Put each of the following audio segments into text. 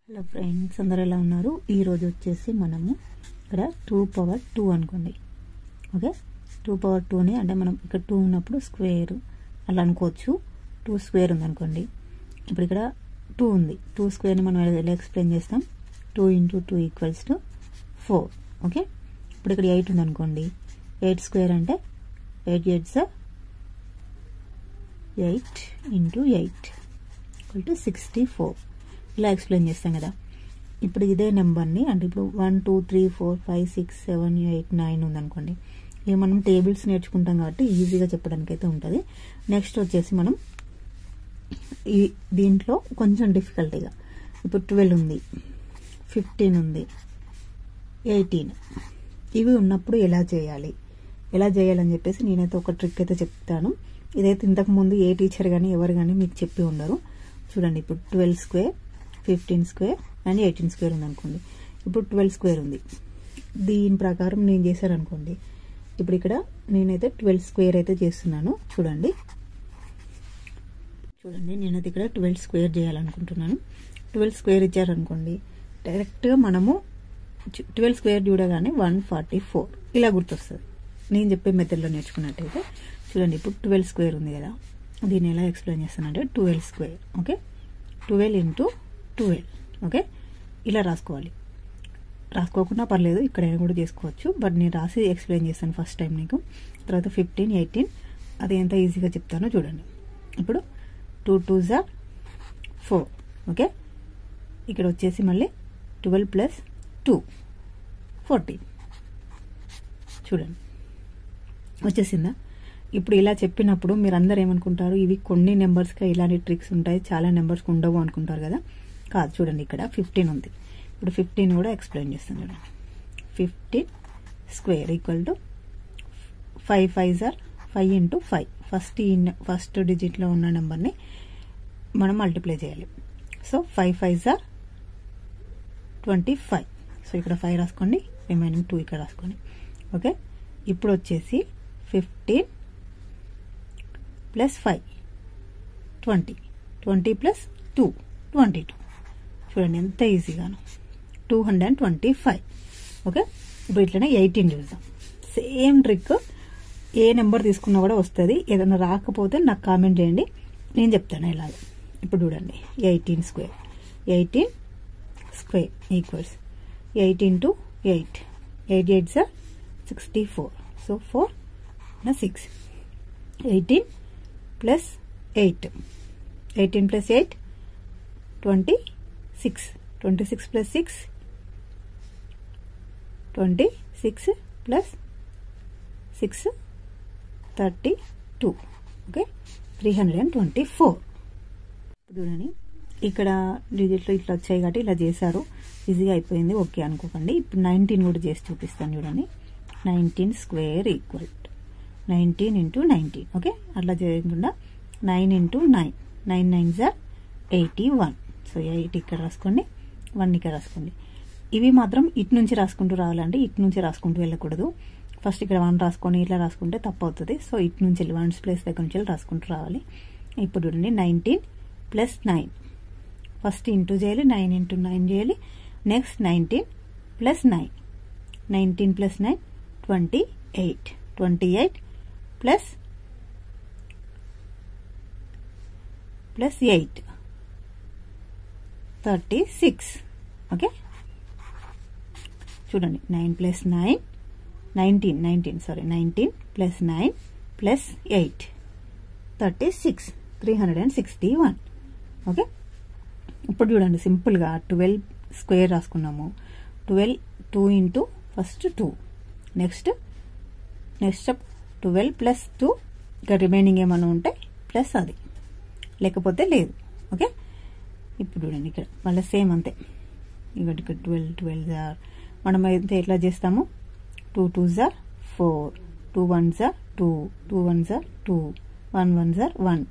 Hello friends, అందరూ ఎలా ఉన్నారు? ఈరోజు వచ్చేసి మనము ఇక్కడ 2 పవర్ 2 అనుకోండి. ఓకే, 2 పవర్ 2ని అంటే మనం ఇక్కడ 2 ఉన్నప్పుడు స్క్వేర్ అలా అనుకోవచ్చు. 2 స్క్వేర్ ఉంది అనుకోండి. ఇప్పుడు ఇక్కడ 2 ఉంది. 2 స్క్వేర్ని మనం ఎలా ఎక్స్ప్లెయిన్ చేస్తాం? 2 × 2 = 4. ఓకే, ఇప్పుడు ఇక్కడ 8 ఉంది అనుకోండి. 8 స్క్వేర్ అంటే 8 8 8 × 8 = 64. ఇలా ఎక్స్ప్లెయిన్ చేస్తాం కదా. ఇప్పుడు ఇదే నెంబర్ని అంటే ఇప్పుడు 1 2 3 4 5 6 7 8 9 ఉందనుకోండి. ఇవి మనం టేబుల్స్ నేర్చుకుంటాం కాబట్టి ఈజీగా చెప్పడానికి అయితే ఉంటుంది. నెక్స్ట్ వచ్చేసి మనం దీంట్లో కొంచెం డిఫికల్టీగా ఇప్పుడు 12 ఉంది, 15 ఉంది, 18 ఇవి ఉన్నప్పుడు ఎలా చేయాలని చెప్పేసి నేనైతే ఒక ట్రిక్ అయితే చెప్తాను. ఇదైతే ఇంతకుముందు ఏ టీచర్ కానీ ఎవరు కానీ మీకు చెప్పి ఉండరు. చూడండి, ఇప్పుడు 12 స్క్వేర్, 15 స్క్వేర్ అండ్ 18 స్క్వేర్ ఉంది అనుకోండి. ఇప్పుడు 12 స్క్వేర్ ఉంది. దీని ప్రకారం నేను చేశాను అనుకోండి. ఇప్పుడు ఇక్కడ నేనైతే 12 స్క్వేర్ అయితే చేస్తున్నాను. చూడండి నేనైతే ఇక్కడ 12 స్క్వేర్ చేయాలనుకుంటున్నాను. 12 స్క్వేర్ ఇచ్చారనుకోండి, డైరెక్ట్గా మనము 12 స్క్వేర్ చూడగానే 144 ఇలా గుర్తొస్తుంది. నేను చెప్పే మెథడ్లో నేర్చుకున్నట్టయితే చూడండి, ఇప్పుడు 12 స్క్వేర్ ఉంది కదా, దీన్ని ఎలా ఎక్స్ప్లెయిన్ చేస్తానంటే 12 స్క్వేర్. ఓకే, 12 × 12. ఓకే, ఇలా రాసుకోవాలి. రాసుకోకుండా పర్లేదు, ఇక్కడైనా కూడా చేసుకోవచ్చు, బట్ నేను రాసి ఎక్స్ప్లెయిన్ చేస్తాను ఫస్ట్ టైం నీకు. తర్వాత 15 18 అది ఎంత ఈజీగా చెప్తానో చూడండి. ఇప్పుడు 2 2 4. ఓకే, ఇక్కడ వచ్చేసి మళ్ళీ 12 + 2 14. చూడండి వచ్చేసిందా? ఇప్పుడు ఇలా చెప్పినప్పుడు మీరు అందరు ఏమనుకుంటారు, ఇవి కొన్ని నెంబర్స్గా ఇలాంటి ట్రిక్స్ ఉంటాయి, చాలా నెంబర్స్కి ఉండవు అనుకుంటారు కదా. కాదు, చూడండి ఇక్కడ 15 ఉంది. ఇప్పుడు 15 కూడా ఎక్స్ప్లెయిన్ చేస్తాను చూడండి. 15 స్క్వేర్ = 5 5 5 × 5. ఫస్ట్ డిజిట్లో ఉన్న నెంబర్ని మనం మల్టిప్లై చేయాలి. సో 5 5 25. సో ఇక్కడ 5 రాసుకోండి, రిమైనింగ్ 2 ఇక్కడ రాసుకోండి. ఓకే, ఇప్పుడు వచ్చేసి 15 + 5 20. 20 + 2 22. చూడండి ఎంత ఈజీగాను, 225. ఓకే, ఇప్పుడు ఇట్లనే 18 చూద్దాం. సేమ్ ట్రిక్, ఏ నెంబర్ తీసుకున్నా కూడా వస్తుంది. ఏదైనా రాకపోతే నాకు కామెంట్ చేయండి, నేను చెప్తాను ఎలాగ. ఇప్పుడు చూడండి, 18 స్క్వేర్. 18 స్క్వేర్ = 8 × 8. 8 8 64. సో 4 + 6. 18 + 8. 18 + 8 26. 26 + 6 26 + 6 32. ఓకే, 324. చూడండి ఇక్కడ డిజిట్లో ఇట్లా వచ్చాయి కాబట్టి ఇలా చేశారు, ఈజీగా అయిపోయింది. ఓకే అనుకోకండి. ఇప్పుడు 19 కూడా చేసి చూపిస్తాను చూడండి. 19 స్క్వేర్ = 19 × 19. ఓకే, అట్లా చేయకుండా 9 × 9. 9 9 81. సో 8 ఇక్కడ రాసుకోండి, 1 ఇక్కడ రాసుకోండి. ఇవి మాత్రం ఇటు నుంచి రాసుకుంటూ రావాలంటే ఇటు నుంచి రాసుకుంటూ వెళ్ళకూడదు. ఫస్ట్ ఇక్కడ 1 రాసుకొని ఇట్లా రాసుకుంటే తప్పు అవుతుంది. సో ఇటు నుంచి వెళ్ళి 1 ప్లేస్ దగ్గర నుంచి వెళ్ళి రాసుకుంటూ రావాలి. ఇప్పుడు చూడండి, 19 + 9. ఫస్ట్ ఇంటూ చేయాలి, 9 × 9 చేయాలి. నెక్స్ట్ 19 + 9. 19 + 9 28. 28 + 8 36. ఓకే, చూడండి 9 + 9 19 + 9 + 8 36. 361. ఓకే, ఇప్పుడు చూడండి సింపుల్గా 12 స్క్వేర్ రాసుకున్నాము. 12 2 × ఫస్ట్ 2. నెక్స్ట్ 12 + 2. ఇంకా రిమైనింగ్ ఏమైనా ఉంటే ప్లస్ అది, లేకపోతే లేదు. ఓకే, ఇప్పుడు చూడండి ఇక్కడ మళ్ళీ సేమ్ అంతే. ఇక్కడ 12 12 మనం అయితే ఎట్లా చేస్తాము, 2 2 4, 2 1 2, 2 1 2, 1 1 1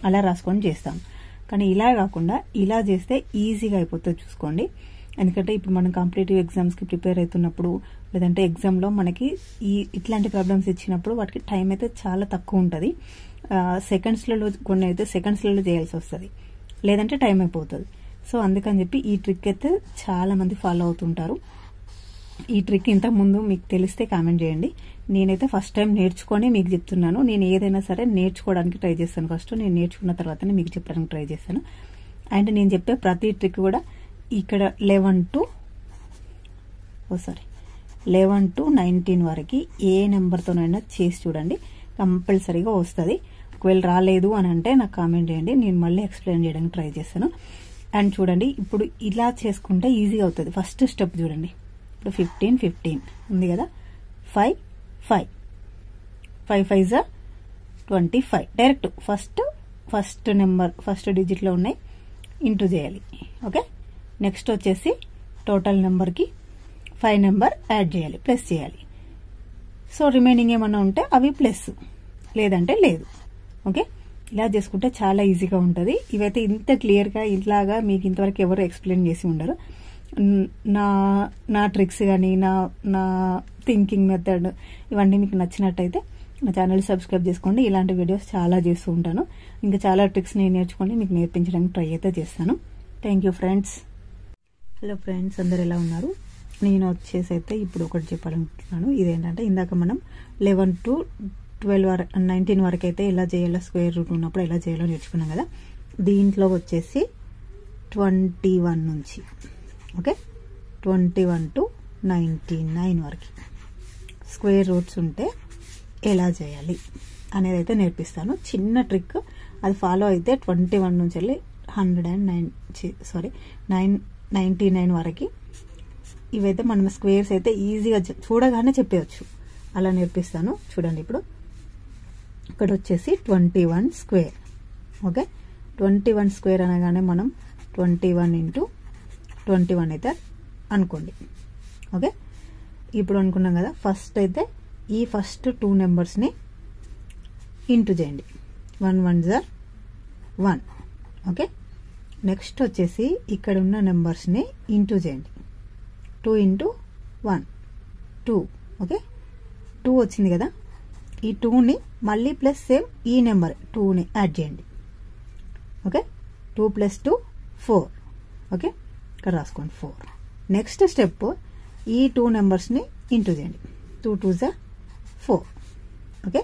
అలా రాసుకొని చేస్తాం. కానీ ఇలా కాకుండా ఇలా చేస్తే ఈజీగా అయిపోతుంది. చూసుకోండి, ఎందుకంటే ఇప్పుడు మనం కాంపిటేటివ్ ఎగ్జామ్స్కి ప్రిపేర్ అవుతున్నప్పుడు లేదంటే ఎగ్జామ్లో మనకి ఇట్లాంటి ప్రాబ్లమ్స్ ఇచ్చినప్పుడు వాటికి టైం అయితే చాలా తక్కువ ఉంటుంది. సెకండ్స్లలో కొన్ని అయితే సెకండ్స్లలో చేయాల్సి వస్తుంది, లేదంటే టైం అయిపోతుంది. సో అందుకని చెప్పి ఈ ట్రిక్ అయితే చాలా మంది ఫాలో అవుతుంటారు. ఈ ట్రిక్ ఇంతకుముందు మీకు తెలిస్తే కామెంట్ చేయండి. నేనైతే ఫస్ట్ టైం నేర్చుకొని మీకు చెప్తున్నాను. నేను ఏదైనా సరే నేర్చుకోవడానికి ట్రై చేస్తాను. ఫస్ట్ నేను నేర్చుకున్న తర్వాతనే మీకు చెప్పడానికి ట్రై చేస్తాను. అండ్ నేను చెప్పే ప్రతి ట్రిక్ కూడా ఇక్కడ 11 to 19 వరకు ఏ నెంబర్తోనైనా చేసి చూడండి, కంపల్సరీగా వస్తుంది. ఒకవేళ రాలేదు అని అంటే నాకు కామెంట్ చేయండి, నేను మళ్ళీ ఎక్స్ప్లెయిన్ చేయడానికి ట్రై చేస్తాను. అండ్ చూడండి ఇప్పుడు ఇలా చేసుకుంటే ఈజీగా అవుతుంది. ఫస్ట్ స్టెప్ చూడండి, ఇప్పుడు 15 ఉంది కదా, 5 5 5 25 డైరెక్ట్ ఫస్ట్ నెంబర్ ఫస్ట్ డిజిట్లో ఉన్నాయి ఇంటూ చేయాలి. ఓకే, నెక్స్ట్ వచ్చేసి టోటల్ నెంబర్కి 5 నెంబర్ యాడ్ చేయాలి, ప్లస్ చేయాలి. సో రిమైనింగ్ ఏమన్నా ఉంటే అవి ప్లస్, లేదంటే లేదు. ఓకే, ఇలా చేసుకుంటే చాలా ఈజీగా ఉంటుంది. ఇవైతే ఇంత క్లియర్గా ఇట్లాగా మీకు ఇంతవరకు ఎవరు ఎక్స్ప్లెయిన్ చేసి ఉండరు. నా ట్రిక్స్ కానీ నా థింకింగ్ మెథడ్ ఇవన్నీ మీకు నచ్చినట్టయితే నా ఛానల్ సబ్స్క్రైబ్ చేసుకోండి. ఇలాంటి వీడియోస్ చాలా చేస్తూ ఉంటాను. ఇంకా చాలా ట్రిక్స్ నేను నేర్చుకొని మీకు నేర్పించడానికి ట్రై అయితే చేస్తాను. Thank you friends. Hello friends, అందరు ఎలా ఉన్నారు? నేను వచ్చేసి అయితే ఇప్పుడు ఒకటి చెప్పాలనుకుంటున్నాను. ఇదేంటంటే ఇందాక మనం 11 to 19 వరకు అయితే ఎలా చేయాలో, స్క్వేర్ రూట్ ఉన్నప్పుడు ఎలా చేయాలో నేర్చుకున్నాం కదా. దీంట్లో వచ్చేసి 21 నుంచి ఓకే 21 to 99 వరకు స్క్వేర్ రూట్స్ ఉంటే ఎలా చేయాలి అనేది అయితే నేర్పిస్తాను. చిన్న ట్రిక్, అది ఫాలో అయితే 21 నుంచి వెళ్ళి 99 వరకు ఇవైతే మనం స్క్వేర్స్ అయితే ఈజీగా చూడగానే చెప్పేయచ్చు. అలా నేర్పిస్తాను. చూడండి, ఇప్పుడు ఇక్కడ వచ్చేసి 21 స్క్వేర్. ఓకే, 21 స్క్వేర్ అనగానే మనం 21 into 21 అయితే అనుకోండి. ఓకే, ఇప్పుడు అనుకున్నాం కదా, ఫస్ట్ అయితే ఈ ఫస్ట్ 2 నెంబర్స్ని ఇంటూ చేయండి. 1 1 1. ఓకే, నెక్స్ట్ వచ్చేసి ఇక్కడ ఉన్న నెంబర్స్ని ఇంటూ చేయండి. 2 into 1 2. ఓకే, 2 వచ్చింది కదా, ఈ 2ని మళ్ళీ ప్లస్ సేమ్ ఈ నెంబర్ 2ని యాడ్ చేయండి. ఓకే, 2 + 2 4. ఓకే, ఇక్కడ రాసుకోండి 4. నెక్స్ట్ స్టెప్ ఈ 2 నెంబర్స్ని ఇంటూ చేయండి. 2 2 4. Okay,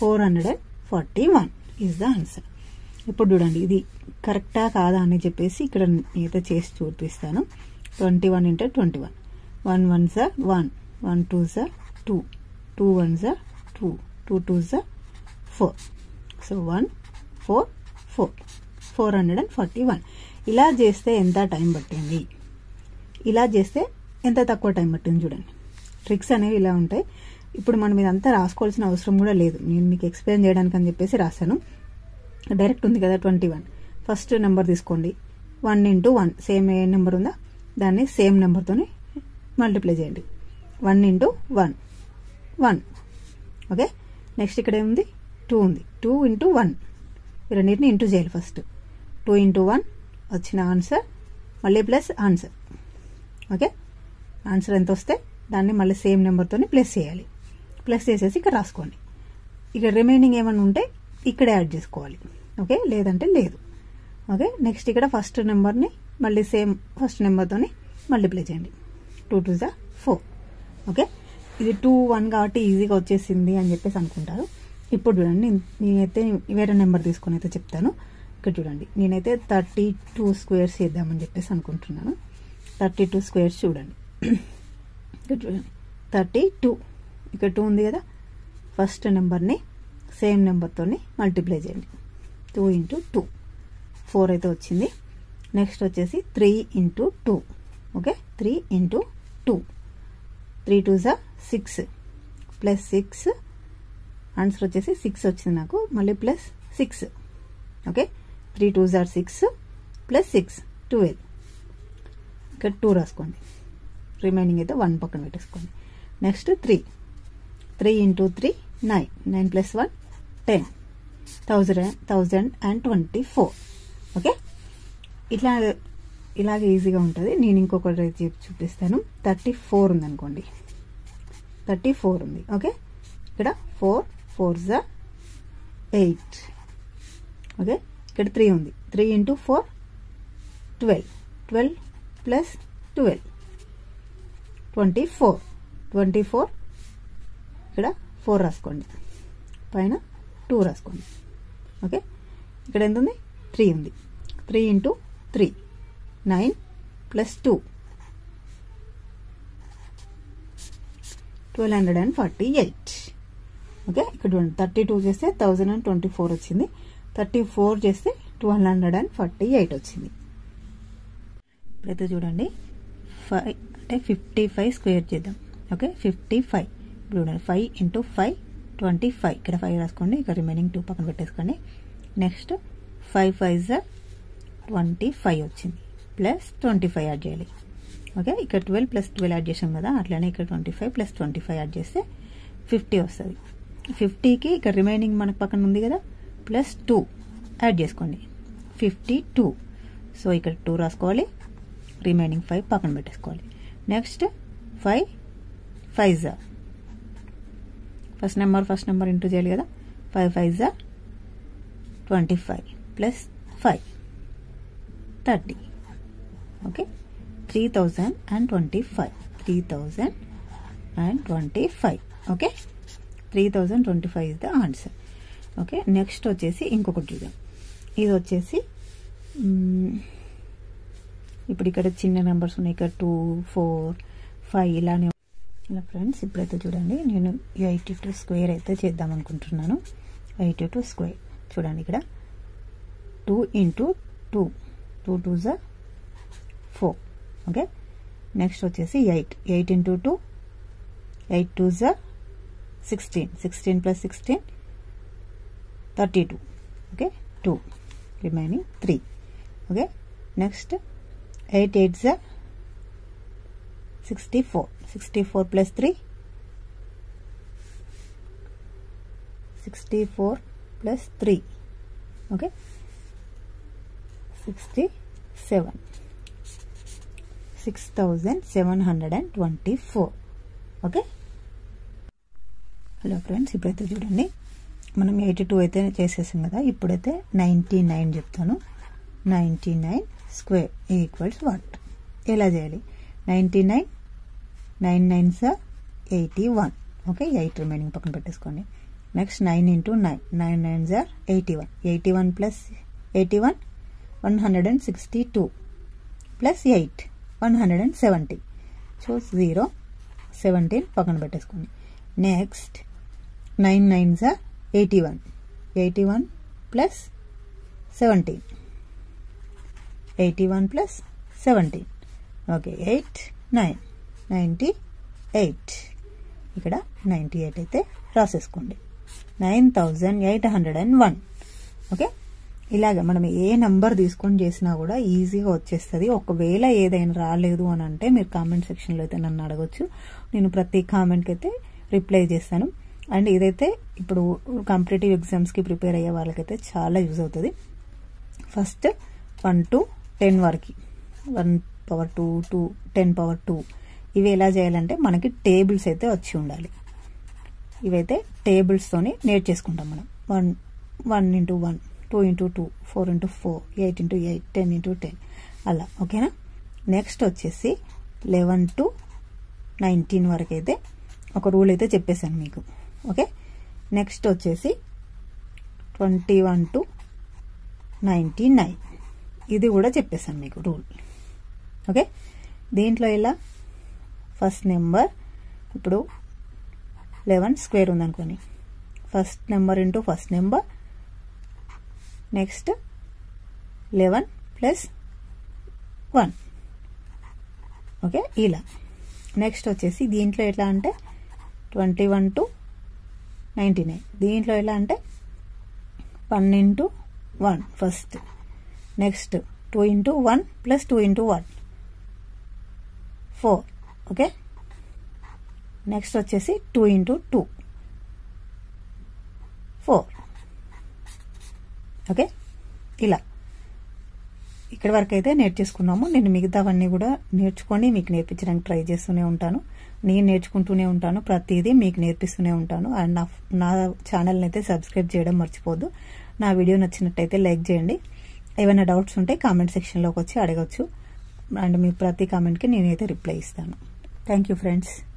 441 is the answer. ఇప్పుడు చూడండి ఇది కరెక్టా కాదా అని చెప్పేసి ఇక్కడ నేనైతే చేసి చూపిస్తాను. 21 into 21. 1 1 1, 1 2 2, 2 1 2, 2 2 4. సో 1 4 4, 441. ఇలా చేస్తే ఎంత టైం పట్టింది, ఇలా చేస్తే ఎంత తక్కువ టైం పట్టింది చూడండి. ట్రిక్స్ అనేవి ఇలా ఉంటాయి. ఇప్పుడు మనం ఇదంతా రాసుకోవాల్సిన అవసరం కూడా లేదు, నేను మీకు ఎక్స్ప్లెయిన్ చేయడానికి అని చెప్పేసి రాశాను. డైరెక్ట్ ఉంది కదా 21. ఫస్ట్ నెంబర్ తీసుకోండి, 1 into 1 సేమ్ ఏ నెంబర్ ఉందా దాన్ని సేమ్ నెంబర్తోని మల్టిప్లై చేయండి. 1 into 1 1. ఓకే, నెక్స్ట్ ఇక్కడ ఏముంది 2 ఉంది, 2 into 1 రెండింటిని ఇంటూ చేయాలి. ఫస్ట్ 2 into 1 వచ్చిన ఆన్సర్ మళ్ళీ ప్లస్ ఆన్సర్. ఓకే, ఆన్సర్ ఎంత వస్తే దాన్ని మళ్ళీ సేమ్ నెంబర్తోని ప్లస్ చేయాలి. ప్లస్ చేసేసి ఇక్కడ రాసుకోండి. ఇక రిమైనింగ్ ఏమైనా ఉంటే ఇక్కడ యాడ్ చేసుకోవాలి. ఓకే, లేదంటే లేదు. ఓకే, నెక్స్ట్ ఇక్కడ ఫస్ట్ నెంబర్ని మళ్ళీ సేమ్ ఫస్ట్ నెంబర్తోని మల్టిప్లై చేయండి. 2 2 4. ఓకే, ఇది 2 1 కాబట్టి ఈజీగా వచ్చేసింది అని చెప్పేసి అనుకుంటారు. ఇప్పుడు చూడండి, నేనైతే వేరే నెంబర్ తీసుకొని అయితే చెప్తాను. ఇక్కడ చూడండి, నేనైతే 32 స్క్వేర్స్ చేద్దామని చెప్పేసి అనుకుంటున్నాను. 32 స్క్వేర్స్ చూడండి. ఇక్కడ చూడండి 32, ఇక్కడ 2 ఉంది కదా, ఫస్ట్ నెంబర్ని సేమ్ నెంబర్తోని మల్టిప్లై చేయండి. 2 into 2 4 అయితే వచ్చింది. నెక్స్ట్ వచ్చేసి 3 into 2. Okay, 3 into 2, 3 2 6 plus 6 answer వచ్చేసి 6 వచ్చింది నాకు, మళ్ళీ ప్లస్ 6. Okay, 3 2 6 plus 6 12. ఇక్కడ 2 రాసుకోండి, రిమైనింగ్ అయితే 1 పక్కన పెట్టేసుకోండి. Next 3 into 3 9, 9 + 1 10, 1024. ఓకే, ఇలాగే ఈజీగా ఉంటుంది. నేను ఇంకొకటి చూపిస్తాను. 34 ఉంది అనుకోండి, 34 ఉంది. ఓకే, ఇక్కడ 4 4 8. ఓకే, ఇక్కడ 3 ఉంది, 3 into 4 12. 12 plus 12. 24. 24 ఇక్కడ 4 రాసుకోండి, పైన 2 రాసుకోండి. ఓకే, ఇక్కడ ఎంత ఉంది? 3 ఉంది. 3 into 3 9 plus 2 1248. ఓకే, ఇక్కడ 32 చేస్తే 1024 వచ్చింది, 34 చేస్తే 1248 వచ్చింది. ఇప్పుడైతే చూడండి 5 అంటే 55 స్క్వేర్ చేద్దాం. ఓకే, 55 ఇప్పుడు చూడండి 5 into 5 25. ఇక్కడ 5 రాసుకోండి, ఇక్కడ రిమైనింగ్ 2 పక్కన పెట్టేసుకోండి. నెక్స్ట్ 5 5 25 వచ్చింది, ప్లస్ 25 యాడ్ చేయాలి. ఓకే, ఇక్కడ 12 plus 12 యాడ్ చేసాం కదా, అట్లనే ఇక్కడ 25 plus 25 యాడ్ చేస్తే 50 వస్తుంది. 50కి ఇక్కడ రిమైనింగ్ మనకు పక్కన ఉంది కదా, ప్లస్ 2 యాడ్ చేసుకోండి, 52. సో ఇక్కడ 2 రాసుకోవాలి, రిమైనింగ్ 5 పక్కన పెట్టేసుకోవాలి. నెక్స్ట్ 5 5 ఫస్ట్ నెంబర్ ఇంటూ చేయాలి కదా, 5 5 25 plus 5 30. Okay, 3025. 3025. Okay, 3025 is the answer. Okay, next వచ్చేసి ఇంకొకటి చూద్దాం. ఇది వచ్చేసి ఇప్పుడు ఇక్కడ చిన్న నెంబర్స్ ఉన్నాయి, ఇక్కడ 2 4 5 ఇలానే. ఇలా ఫ్రెండ్స్, ఇప్పుడైతే చూడండి నేను 82 స్క్వేర్ అయితే చేద్దాం అనుకుంటున్నాను. 82 స్క్వేర్ చూడండి, ఇక్కడ 2 into 2 2 2s 4. ఓకే, నెక్స్ట్ వచ్చేసి 8 into 2 8 2s 16. 16 plus 16 32. Okay, 2 remaining 3. Okay, next 8 8s 64. 64 plus 3 64 plus 3. Okay, 67. 6724. Okay, hello friends, ఇప్పుడైతే చూడండి మనం 82 అయితే చేసేసాం కదా, ఇప్పుడైతే 99 చెప్తాను. 99 స్క్వేర్ ఈక్వల్స్ వాట్? ఎలా చేయాలి? 99 9 9s 81. ఓకే, 8 రిమైనింగ్ పక్కన పెట్టేసుకోండి. Next 9 into 9 9 9s 81. 81 plus 81 162 plus 8 170. So 0 17 పక్కన పెట్టేసుకోండి. Next 9 9s 81. 81 plus 17. 81 plus 17. Okay, 8 9 98. ఇక్కడ 98 అయితే రాసేసుకోండి. 9801. ఓకే, ఇలాగ మనం ఏ నంబర్ తీసుకొని చేసినా కూడా ఈజీగా వచ్చేస్తుంది. ఒకవేళ ఏదైనా రాలేదు అని అంటే మీరు కామెంట్ సెక్షన్లో అయితే నన్ను అడగొచ్చు, నేను ప్రతి కామెంట్కి అయితే రిప్లై చేస్తాను. అండ్ ఇదైతే ఇప్పుడు కాంపిటేటివ్ ఎగ్జామ్స్కి ప్రిపేర్ అయ్యే వాళ్ళకైతే చాలా యూజ్ అవుతుంది. ఫస్ట్ 1 to 10 వరకు 1 power 2 to 10 power 2 ఇవి ఎలా చేయాలంటే మనకి టేబుల్స్ అయితే వచ్చి ఉండాలి. ఇవైతే టేబుల్స్తోని నేర్చేసుకుంటాం మనం. 1 into 1 2 into 2 4 into 4 8 into 8 10 into 10 అలా. ఓకేనా, నెక్స్ట్ వచ్చేసి 11 to 19 వరకు అయితే ఒక రూల్ అయితే చెప్పేశాను మీకు. ఓకే, నెక్స్ట్ వచ్చేసి 21 to 99 ఇది కూడా చెప్పేశాను మీకు రూల్. ఓకే, దీంట్లో ఇలా ఫస్ట్ నెంబర్ ఇప్పుడు 11 స్క్వేర్ ఉందనుకోని, first number into first number, next 11 plus 1. Okay, ఇలా. నెక్స్ట్ వచ్చేసి దీంట్లో ఎట్లా అంటే 21 to 99. దీంట్లో ఎలా అంటే 1 into 1 first, next 2 into 1 plus 2 into 1 4. Okay, next వచ్చేసి 2 into 2 4. ఓకే, ఇలా ఇక్కడ వరకు అయితే నేర్చేసుకున్నాము. నేను మిగతావన్నీ కూడా నేర్చుకొని మీకు నేర్పించడానికి ట్రై చేస్తూనే ఉంటాను. నేను నేర్చుకుంటూనే ఉంటాను, ప్రతిదీ మీకు నేర్పిస్తూనే ఉంటాను. అండ్ నా ఛానల్ని అయితే సబ్స్క్రైబ్ చేయడం మర్చిపోద్దు. నా వీడియో నచ్చినట్టయితే లైక్ చేయండి. ఏమైనా డౌట్స్ ఉంటే కామెంట్ సెక్షన్లోకి వచ్చి అడగచ్చు. అండ్ మీ ప్రతి కామెంట్కి నేనైతే రిప్లై ఇస్తాను. Thank you friends.